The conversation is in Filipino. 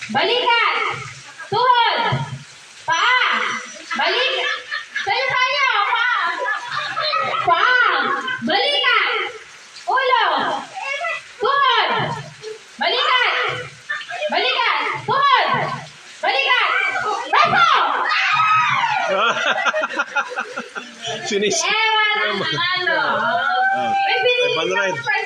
Balikat. Tuhod. Paa. Balik. Tayo. Paa. Paa. Balikat. Ulo. Tuhod. Balikat. Balikat. Tuhod. Balikat. Braso. Sinis. Ewan ang nanalo. May binili 500. kang